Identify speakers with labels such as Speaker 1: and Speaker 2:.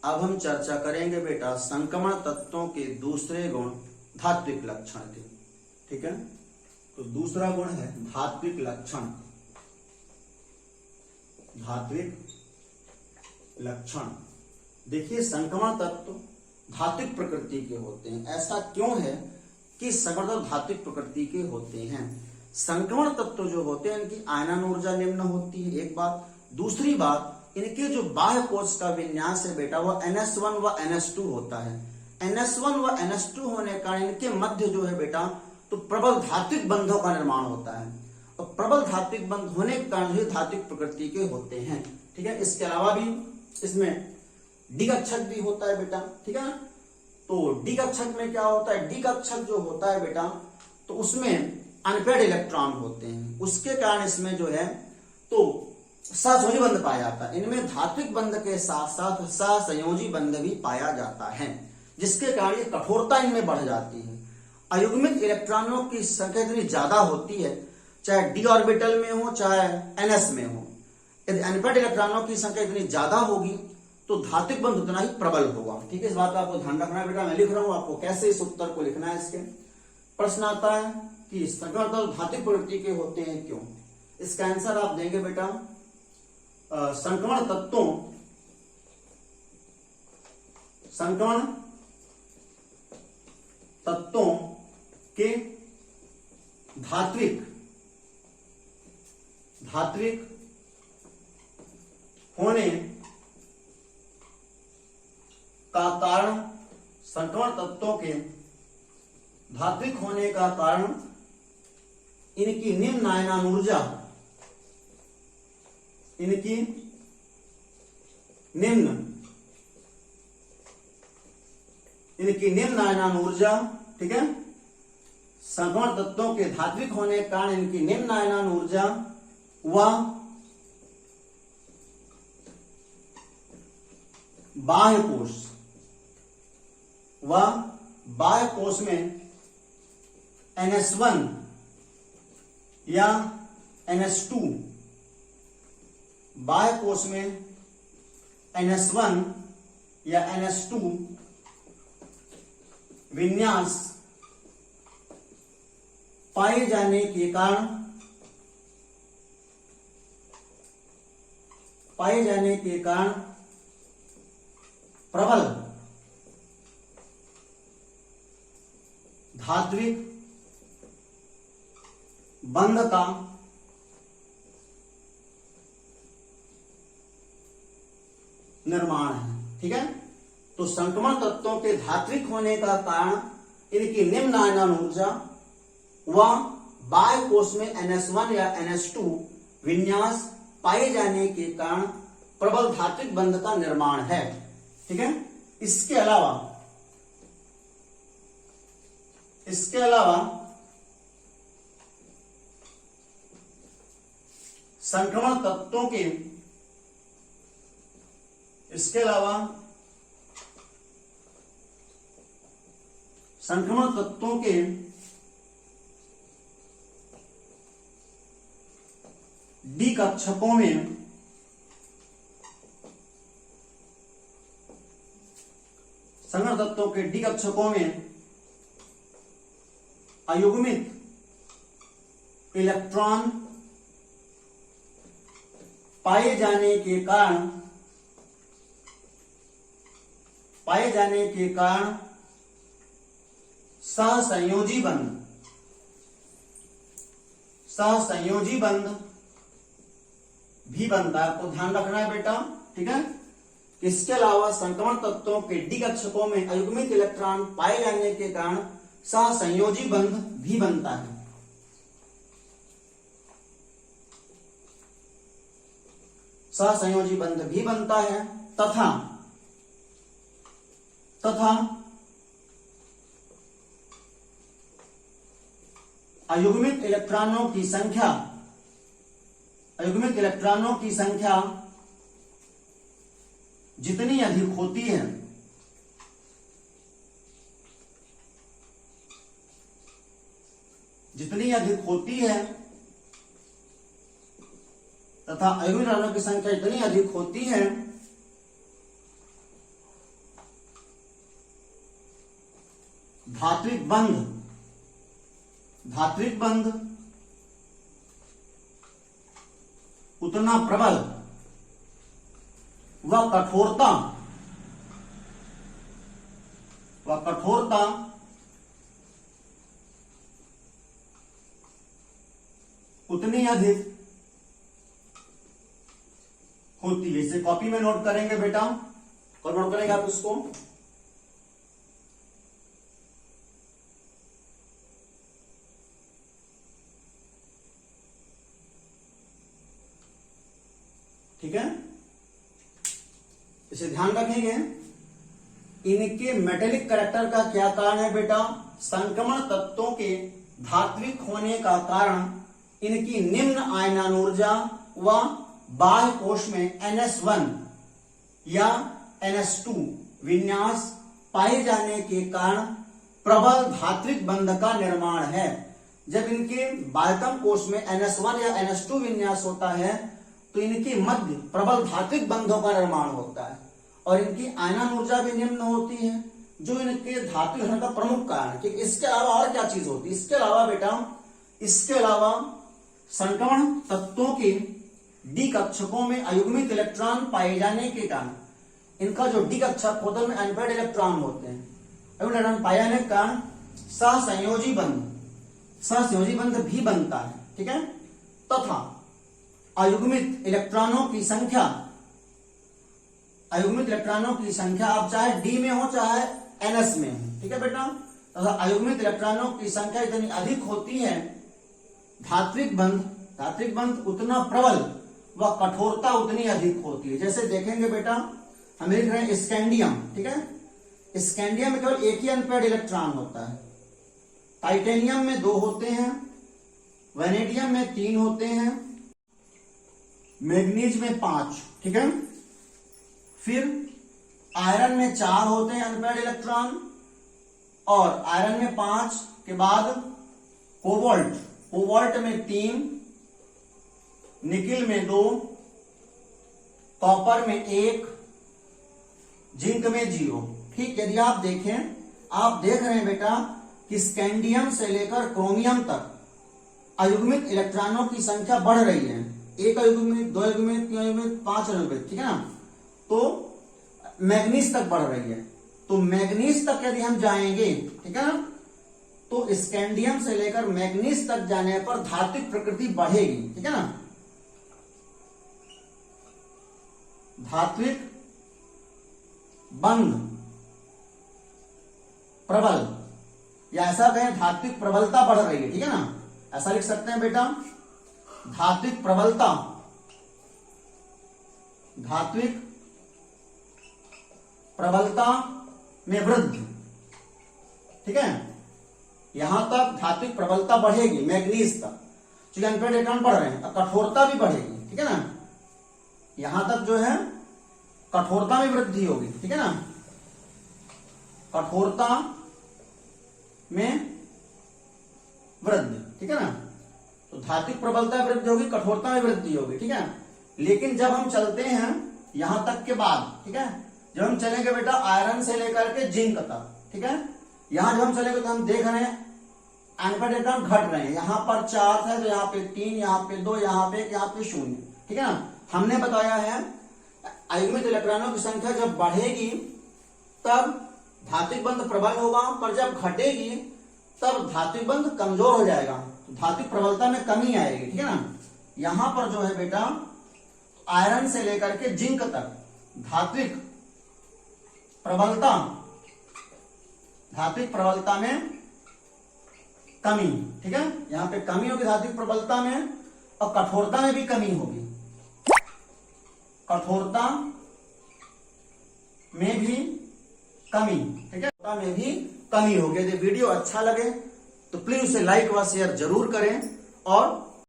Speaker 1: अब हम चर्चा करेंगे बेटा संक्रमण तत्वों के दूसरे गुण धात्विक लक्षण के। ठीक है, तो दूसरा गुण है धात्विक लक्षण। धात्विक लक्षण, देखिए संक्रमण तत्व धात्विक प्रकृति के होते हैं। ऐसा क्यों है कि संक्रमण तत्व धात्विक प्रकृति के होते हैं? संक्रमण तत्व जो होते हैं इनकी आयनन ऊर्जा निम्न होती है, एक बात। दूसरी बात, इनके जो बाह्य कोश का विन्यास है बेटा वो NS1 व NS2 होता है। NS1 व NS2 होने का इनके मध्य जो है बेटा तो प्रबल धात्विक बंधों का निर्माण होता है, और प्रबल धात्विक बंध होने के कारण ही धात्विक प्रकृति के होते हैं। ठीक है, इसके अलावा भी इसमें डी कक्षक भी होता है बेटा। ठीक है, तो डी कक्षक में क्या होता है? डी कक्षक जो होता है बेटा तो उसमें अनपेड इलेक्ट्रॉन होते हैं, उसके कारण इसमें जो है तो सहसंयोजी बंध पाया जाता है। इनमें धात्विक बंध के साथ साथ सहसंयोजी बंध भी पाया जाता है, जिसके कारण ये कठोरता इनमें बढ़ जाती है। अयुग्मित इलेक्ट्रॉनों की संख्या इतनी ज्यादा होती है, चाहे डी ऑर्बिटल में हो चाहे NS में हो। यदि अनपेड इलेक्ट्रॉनों की संख्या इतनी ज्यादा होगी तो धात्विक बंध उतना ही प्रबल होगा। ठीक है, इस बात का आपको ध्यान रखना है बेटा। मैं लिख रहा हूं, आपको कैसे इस उत्तर को लिखना है। इसके प्रश्न आता है कि संक्रमण तत्व धात्विक प्रकृति के होते हैं क्यों? इसका आंसर आप देंगे बेटा संक्रमण तत्वों के धात्विक होने का कारण, संक्रमण तत्वों के धात्विक होने का कारण इनकी निम्न आयनन ऊर्जा, इनकी निम्न आयनन ऊर्जा। ठीक है, संक्रमण तत्वों के धात्विक होने के कारण इनकी निम्न आयनन ऊर्जा व बाह्य कोश में NS1 या NS2, बाह्य कोश में NS1 या NS2 विन्यास पाए जाने के कारण प्रबल धात्विक बंध का निर्माण है। ठीक है, तो संक्रमण तत्वों के धात्विक होने का कारण इनकी निम्न आयनन ऊर्जा व बाह्य कोश में NS1 या NS2 विन्यास पाए जाने के कारण प्रबल धात्विक बंध का निर्माण है। ठीक है, इसके अलावा संक्रमण तत्वों के डी कक्षकों में संक्रमण तत्वों के डी कक्षकों में अयुग्मित इलेक्ट्रॉन पाए जाने के कारण सहसंयोजी बंध भी बनता है। आपको ध्यान रखना है बेटा। ठीक है, इसके अलावा संक्रमण तत्वों के डी कक्षकों में अयुग्मित इलेक्ट्रॉन पाए जाने के कारण सहसंयोजी बंध भी बनता है। सहसंयोजी बंध भी बनता है तथा अयुग्मित इलेक्ट्रॉनों की संख्या जितनी अधिक होती है तथा अयुग्मित इलेक्ट्रॉनों की संख्या जितनी अधिक होती है धात्विक बंध उतना प्रबल व कठोरता उतनी अधिक होती है। इसे कॉपी में नोट करेंगे बेटा, और नोट करेंगे आप इसको। ठीक है, इसे ध्यान रखेंगे। इनके मेटेलिक कैरेक्टर का क्या कारण है बेटा? संक्रमण तत्वों के धात्विक होने का कारण इनकी निम्न आयनन ऊर्जा व बाह्य कोश में NS1 या NS2 विन्यास पाए जाने के कारण प्रबल धात्विक बंध का निर्माण है। जब इनके बाह्यतम कोश में NS1 या NS2 विन्यास होता है तो इनके मध्य प्रबल धात्विक बंधों का निर्माण होता है, और इनकी आयनन ऊर्जा भी निम्न होती है, जो इनके धात्विक होने का प्रमुख कारण है। इसके अलावा और क्या चीज होती है? इसके अलावा संक्रमण तत्वों के डी कक्षकों में अयुग्मित इलेक्ट्रॉन पाए जाने के कारण इनका जो डी कक्षक होता है उनमें अनपेयर्ड इलेक्ट्रॉन होते हैं। इलेक्ट्रॉन पाए जाने के कारण सहसंयोजी बंध भी बनता है। ठीक है, तथा अयुग्मित इलेक्ट्रॉनों की संख्या आप चाहे डी में हो चाहे एनएस में हो। ठीक है बेटा, तथा अयुग्मित इलेक्ट्रॉनों की संख्या इतनी अधिक होती है, धात्विक बंध उतना प्रबल व कठोरता उतनी अधिक होती है। जैसे देखेंगे बेटा, हम लिख रहे हैं स्कैंडियम। ठीक है, स्कैंडियम में केवल एक ही अनपेयर्ड इलेक्ट्रॉन होता है, टाइटेनियम में 2 होते हैं, वैनेडियम में 3 होते हैं, मैग्नीज में 5। ठीक है, फिर आयरन में 4 होते हैं अनपेयर्ड इलेक्ट्रॉन, और आयरन में 5 के बाद कोबाल्ट में 3, निकिल में 2, कॉपर में 1, जिंक में 0। ठीक, यदि आप देख रहे हैं बेटा कि स्कैंडियम से लेकर क्रोमियम तक अयुग्मित इलेक्ट्रॉनों की संख्या बढ़ रही है। 1 अयुग्मित, 2 अयुग्मित, 3 अयुग्मित, 5 अयुग्मित। ठीक है ना, तो मैग्नीज तक बढ़ रही है। तो मैग्नीज तक यदि हम जाएंगे, ठीक है ना, तो स्कैंडियम से लेकर मैग्नीज तक जाने पर धात्विक प्रकृति बढ़ेगी। ठीक है ना, धात्विक बंध प्रबल, या ऐसा कहें धात्विक प्रबलता बढ़ रही है। ठीक है ना, ऐसा लिख सकते हैं बेटा, धात्विक प्रबलता में वृद्धि। ठीक है, यहां तक धात्विक प्रबलता बढ़ेगी मैग्नीज तक, क्योंकि अनपेयर्ड इलेक्ट्रॉन बढ़ रहे हैं, अब कठोरता भी बढ़ेगी। ठीक है ना, यहां तक जो है कठोरता में वृद्धि होगी। ठीक है ना, कठोरता में वृद्धि। ठीक है ना, तो धात्विक प्रबलता वृद्धि होगी, कठोरता में वृद्धि होगी। ठीक है, लेकिन जब हम चलते हैं यहां तक के बाद, ठीक है, जब हम चलेंगे बेटा आयरन से लेकर के जिंक तक, ठीक है, यहां जब हम चलेंगे तो हम देख रहे हैं अनपेयर्ड इलेक्ट्रॉन घट रहे हैं। यहां पर 4 है तो यहाँ पे 3, यहाँ पे 2, यहाँ पे 1, यहाँ पे 0। ठीक है ना, हमने बताया है अयुग्मित इलेक्ट्रॉनों की संख्या जब बढ़ेगी तब धात्विक बंध प्रबल होगा, पर जब घटेगी तब धात्विक बंध कमजोर हो जाएगा, तो धात्विक प्रबलता में कमी आएगी। ठीक है ना, यहां पर जो है बेटा आयरन से लेकर के जिंक तक धात्विक प्रबलता में कमी। ठीक है, यहां पे कमी होगी धात्विक प्रबलता में, और कठोरता में भी कमी होगी, कठोरता में भी कमी। ठीक है, में भी कमी होगी। यदि वीडियो अच्छा लगे तो प्लीज उसे लाइक व शेयर जरूर करें, और